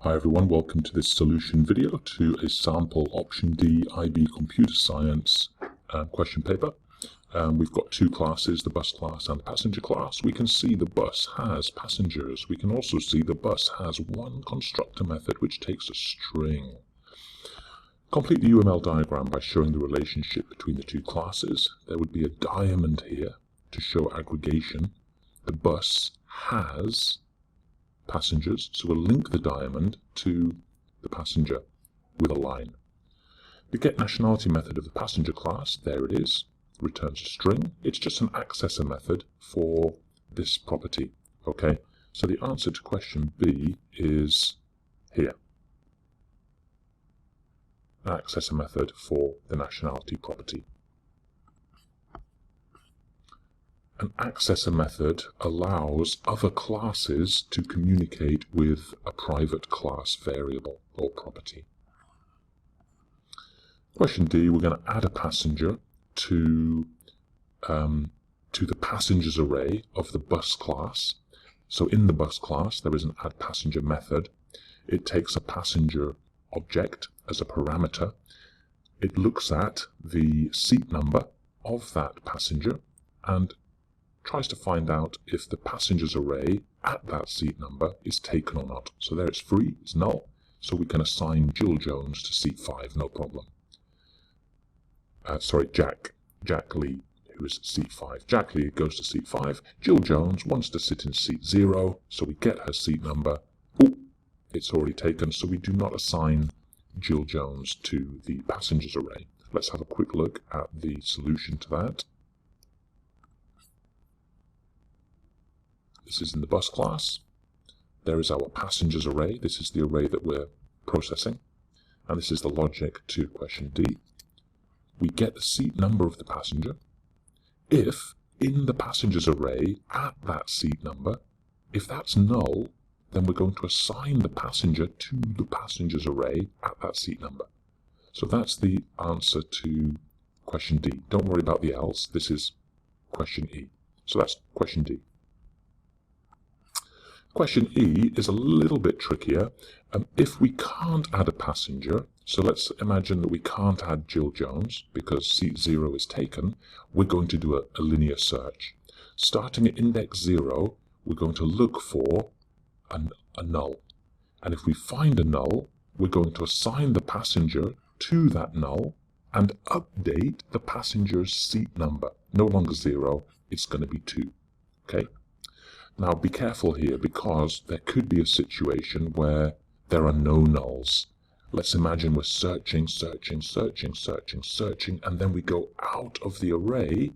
Hi everyone, welcome to this solution video to a sample OptionD IB Computer Science question paper. We've got two classes, the bus class and the passenger class. We can see the bus has passengers. We can also see the bus has one constructor method which takes a string. Complete the UML diagram by showing the relationship between the two classes. There would be a diamond here to show aggregation. The bus has passengers, so we'll link the diamond to the passenger with a line. The getNationality method of the passenger class, there it is, returns a string. It's just an accessor method for this property. Okay, so the answer to question B is here. An accessor method for the nationality property. An accessor method allows other classes to communicate with a private class variable or property. Question D, we're going to add a passenger to the passengers array of the bus class. So in the bus class, there is an add passenger method. It takes a passenger object as a parameter. It looks at the seat number of that passenger and tries to find out if the passengers array at that seat number is taken or not. So there it's free, it's null, so we can assign Jill Jones to seat 5, no problem. Jack Lee, who is seat 5. Jack Lee goes to seat 5. Jill Jones wants to sit in seat 0, so we get her seat number. Oh, it's already taken, so we do not assign Jill Jones to the passengers array. Let's have a quick look at the solution to that. This is in the bus class. There is our passengers array. This is the array that we're processing. And this is the logic to question D. We get the seat number of the passenger. If in the passengers array at that seat number, if that's null, then we're going to assign the passenger to the passengers array at that seat number. So that's the answer to question D. Don't worry about the else. This is question E. So that's question D. Question E is a little bit trickier. If we can't add a passenger, so let's imagine that we can't add Jill Jones because seat 0 is taken, we're going to do a linear search. Starting at index 0, we're going to look for a null. And if we find a null, we're going to assign the passenger to that null and update the passenger's seat number. No longer 0, it's going to be 2. Okay? Now be careful here because there could be a situation where there are no nulls. Let's imagine we're searching, and then we go out of the array.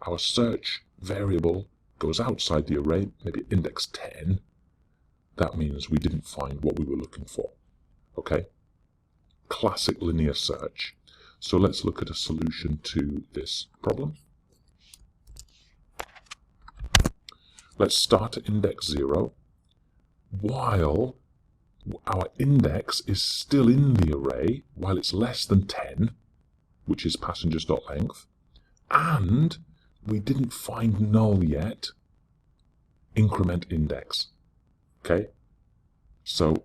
Our search variable goes outside the array, maybe at index 10. That means we didn't find what we were looking for. Okay? Classic linear search. So let's look at a solution to this problem. Let's start at index 0 while our index is still in the array, while it's less than 10, which is passengers.length, and we didn't find null yet, increment index. Okay? So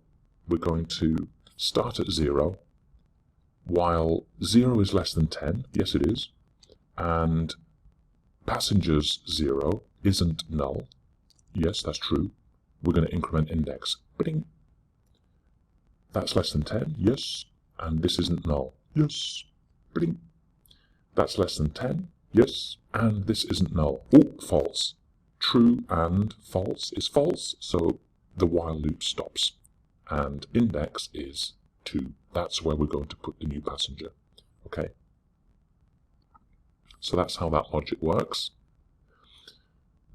we're going to start at 0 while 0 is less than 10, yes it is, and passengers 0 isn't null. Yes, that's true. We're going to increment index. Bing. That's less than 10. Yes. And this isn't null. Yes. Bing. That's less than 10. Yes. And this isn't null. Oh, false. True and false is false. So the while loop stops. And index is 2. That's where we're going to put the new passenger. Okay. So that's how that logic works.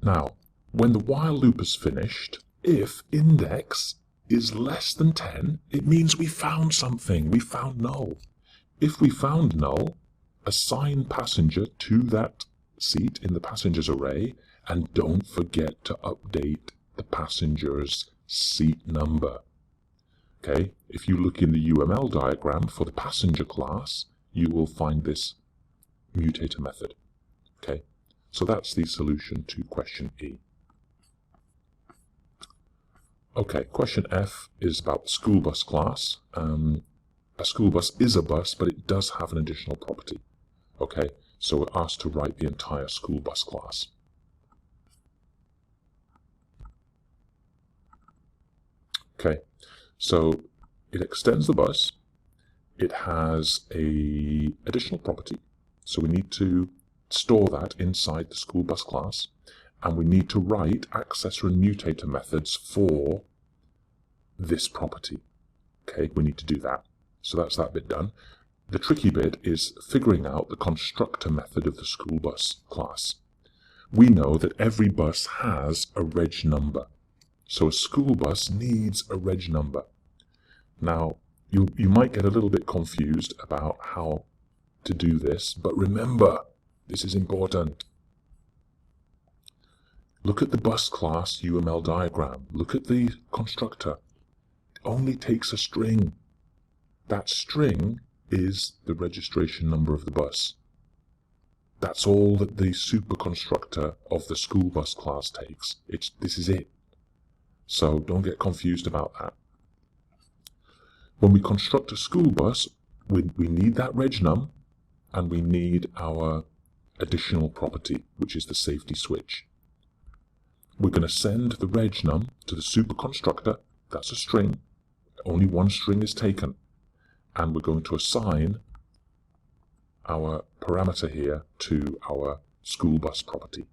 Now, when the while loop is finished, if index is less than 10, it means we found something. We found null. If we found null, assign passenger to that seat in the passengers array, and don't forget to update the passenger's seat number. Okay, if you look in the UML diagram for the passenger class, you will find this mutator method. Okay, so that's the solution to question E. Okay, question F is about the school bus class. A school bus is a bus, but it does have an additional property. Okay, so we're asked to write the entire school bus class. Okay, so it extends the bus. It has a additional property, so we need to store that inside the school bus class, and we need to write accessor and mutator methods for this property. Okay, we need to do that. So that's that bit done. The tricky bit is figuring out the constructor method of the school bus class. We know that every bus has a reg number. So a school bus needs a reg number. Now, you might get a little bit confused about how to do this, but remember, this is important. Look at the bus class UML diagram. Look at the constructor. It only takes a string. That string is the registration number of the bus. That's all that the superconstructor of the school bus class takes. This is it. So don't get confused about that. When we construct a school bus, we need that reg num, and we need our additional property, which is the safety switch. We're going to send the reg num to the superconstructor. That's a string. Only one string is taken. And we're going to assign our parameter here to our school bus property.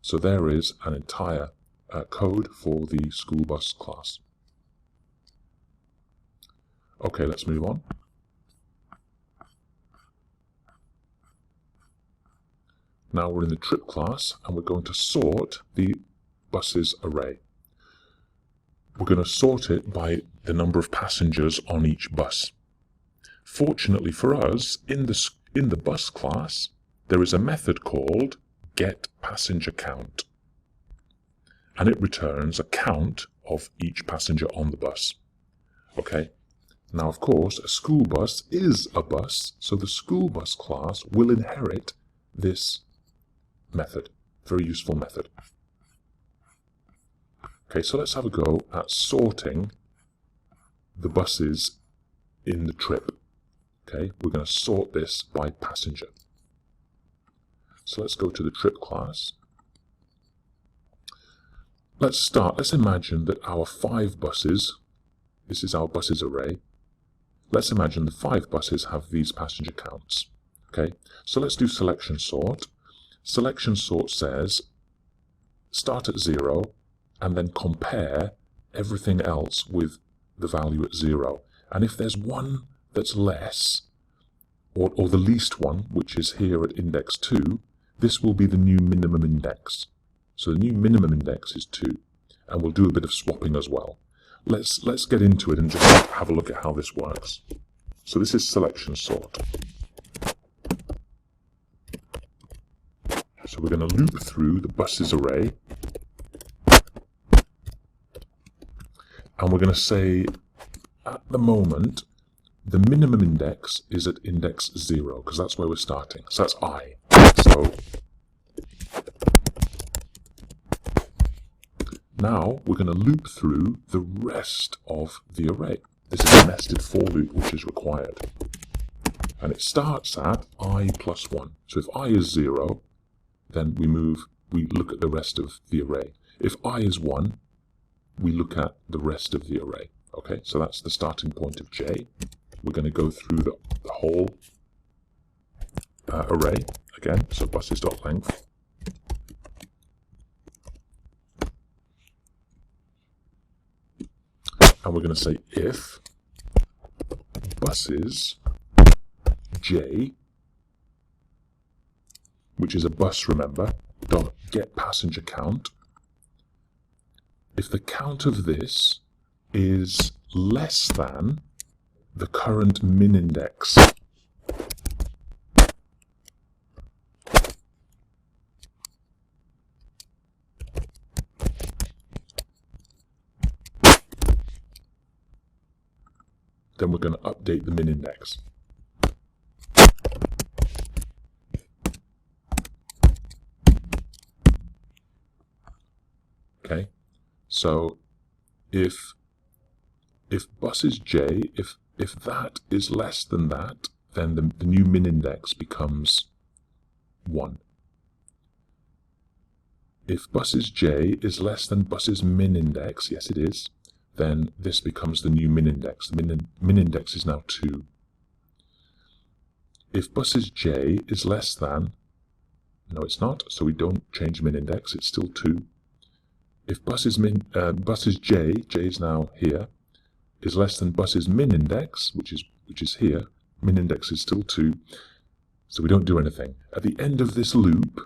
So there is an entire code for the school bus class. Okay, let's move on. Now we're in the trip class, and we're going to sort the buses array. We're going to sort it by the number of passengers on each bus. Fortunately for us, in the bus class, there is a method called getPassengerCount, and it returns a count of each passenger on the bus. Okay. Now, of course, a school bus is a bus, so the school bus class will inherit this method. Very useful method. Okay, so let's have a go at sorting the buses in the trip. Okay, we're going to sort this by passenger. So let's go to the trip class. Let's imagine that our 5 buses, this is our buses array. Let's imagine the 5 buses have these passenger counts. Okay, so let's do selection sort. Selection sort says start at 0 and then compare everything else with the value at 0. And if there's one that's less, or the least one, which is here at index 2, this will be the new minimum index. So the new minimum index is 2. And we'll do a bit of swapping as well. Let's get into it and just have a look at how this works. So this is selection sort. So we're going to loop through the buses array. And we're going to say, at the moment, the minimum index is at index 0, because that's where we're starting. So that's I. So now we're going to loop through the rest of the array. This is a nested for loop which is required. And it starts at I plus 1. So if I is 0, then we look at the rest of the array. If I is 1, we look at the rest of the array. Okay, so that's the starting point of J. We're going to go through the whole array again. So buses.length. And we're going to say if buses J, which is a bus, remember, dot get passenger count, if the count of this is less than the current min index, then we're going to update the min index. Okay, so if bus is j, if that is less than that, then the new min index becomes 1. If buses j is less than buses min index, yes it is, then this becomes the new min index. The min index is now 2. If buses j is less than, no it's not, so we don't change min index, it's still 2. If buses j is now here, is less than buses min index, which is here, min index is still 2, so we don't do anything. At the end of this loop,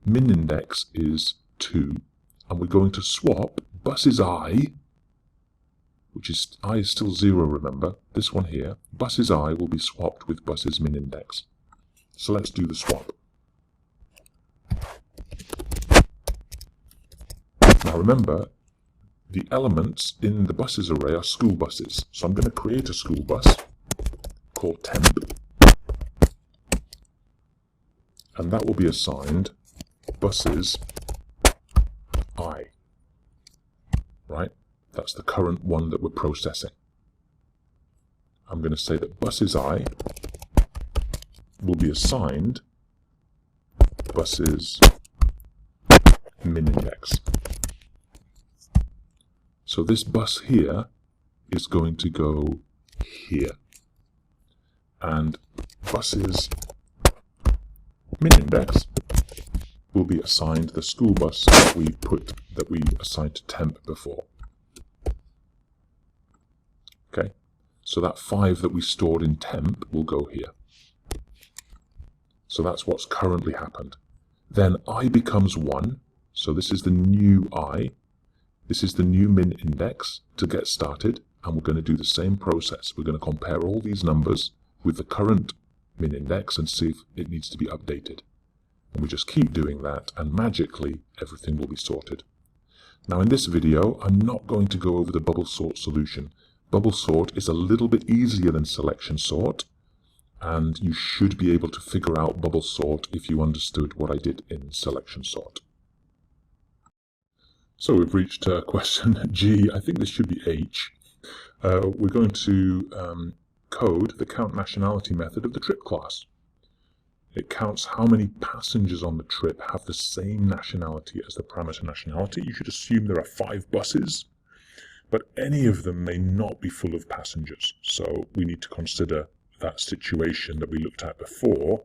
min index is 2, and we're going to swap buses I, which is I is still 0, remember, this one here, buses I will be swapped with buses min index. So let's do the swap. Now remember, the elements in the buses array are school buses, so I'm going to create a school bus called temp, and that will be assigned buses I, right? That's the current one that we're processing. I'm going to say that buses I will be assigned buses min index. So this bus here is going to go here, and buses min index will be assigned the school bus that we assigned to temp before. Okay, so that 5 that we stored in temp will go here. So that's what's currently happened. Then I becomes 1, so this is the new I. This is the new min index to get started, and we're going to do the same process. We're going to compare all these numbers with the current min index and see if it needs to be updated. And we just keep doing that, and magically everything will be sorted. Now in this video, I'm not going to go over the bubble sort solution. Bubble sort is a little bit easier than selection sort, and you should be able to figure out bubble sort if you understood what I did in selection sort. So we've reached question G. I think this should be H. We're going to code the count nationality method of the trip class. It counts how many passengers on the trip have the same nationality as the parameter nationality. You should assume there are 5 buses, but any of them may not be full of passengers. So we need to consider that situation that we looked at before,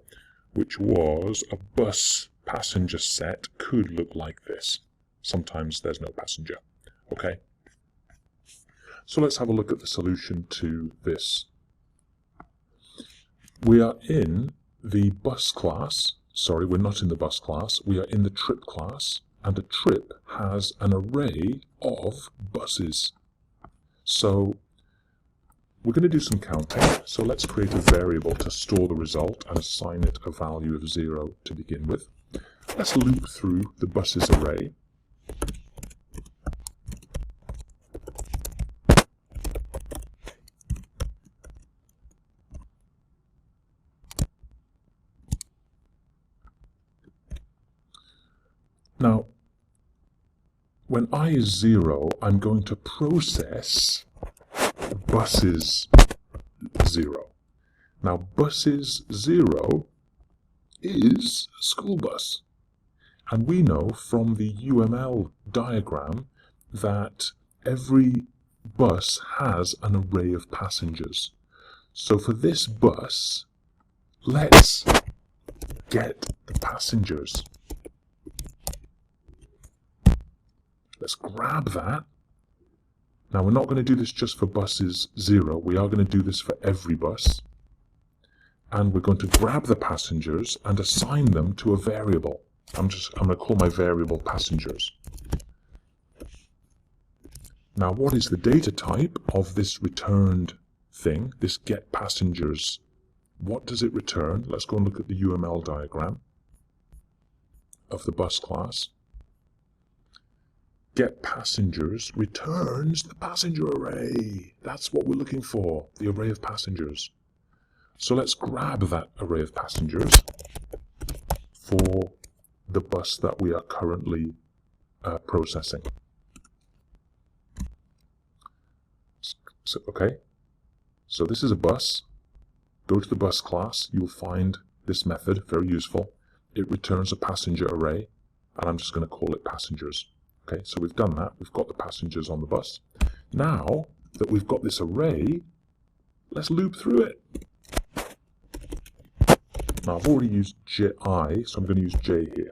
which was a bus passenger set could look like this. Sometimes there's no passenger. Okay? So let's have a look at the solution to this. We are in the bus class. Sorry, we're not in the bus class. We are in the trip class, and a trip has an array of buses. So we're going to do some counting. So let's create a variable to store the result and assign it a value of 0 to begin with. Let's loop through the buses array. Now, when I is 0, I'm going to process buses 0. Now, buses 0 is a school bus. And we know from the UML diagram that every bus has an array of passengers. So for this bus, let's get the passengers. Let's grab that. Now we're not going to do this just for buses 0. We are going to do this for every bus. And we're going to grab the passengers and assign them to a variable. I'm going to call my variable passengers. Now what is the data type of this returned thing, this get passengers? What does it return? Let's go and look at the UML diagram of the bus class. Get passengers returns the passenger array. That's what we're looking for, the array of passengers. So let's grab that array of passengers for the bus that we are currently processing. So this is a bus. Go to the bus class. You'll find this method very useful. It returns a passenger array, and I'm just going to call it passengers. Okay, so we've done that. We've got the passengers on the bus. Now that we've got this array, let's loop through it. Now I've already used I, so I'm going to use J here.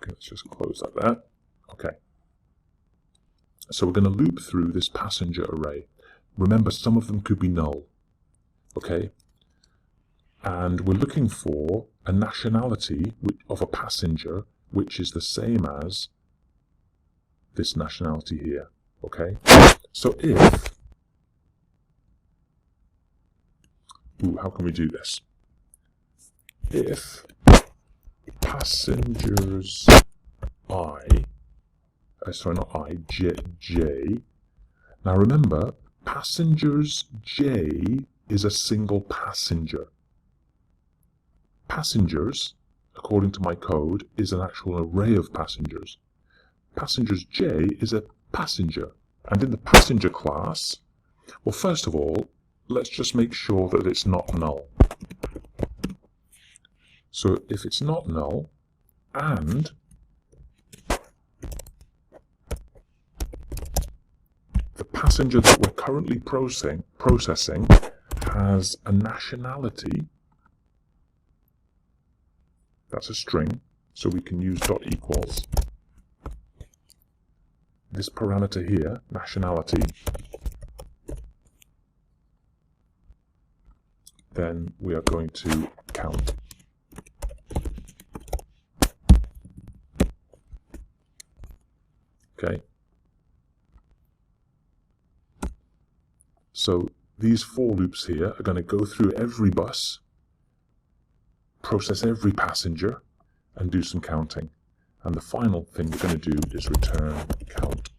Okay, let's just close like that. Okay. So we're going to loop through this passenger array. Remember, some of them could be null. Okay? And we're looking for a nationality of a passenger which is the same as this nationality here. Okay? So if... how can we do this? If passengers J. Now remember, passengers J is a single passenger. Passengers, according to my code, is an actual array of passengers. Passengers J is a passenger. And in the passenger class, well, first of all, let's just make sure that it's not null. So if it's not null, and the passenger that we're currently processing has a nationality, that's a string, so we can use dot equals this parameter here, nationality, then we are going to count. Okay. So these for loops here are going to go through every bus, process every passenger, and do some counting. And the final thing we're going to do is return count.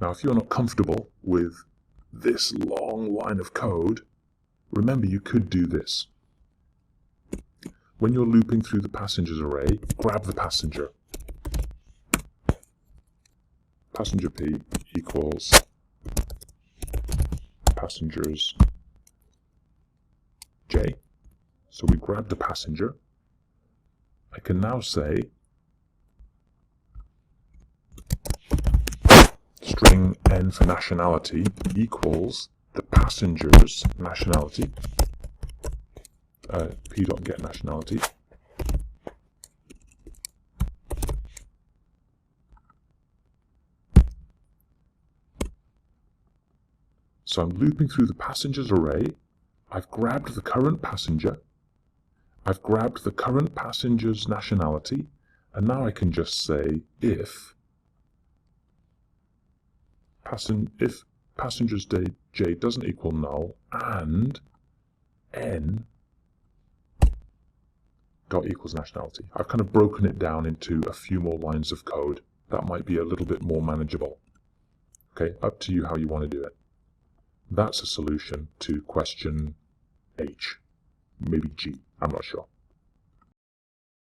Now, if you're not comfortable with this long line of code, remember you could do this. When you're looping through the passengers array, grab the passenger. Passenger P equals passengers J. So we grab the passenger. I can now say string n for nationality equals the passenger's nationality, p.get nationality, so I'm looping through the passengers array. I've grabbed the current passenger, I've grabbed the current passenger's nationality, and now I can just say if passengers J doesn't equal null and n dot equals nationality. I've kind of broken it down into a few more lines of code. That might be a little bit more manageable. Okay, up to you how you want to do it. That's a solution to question H, maybe G, I'm not sure.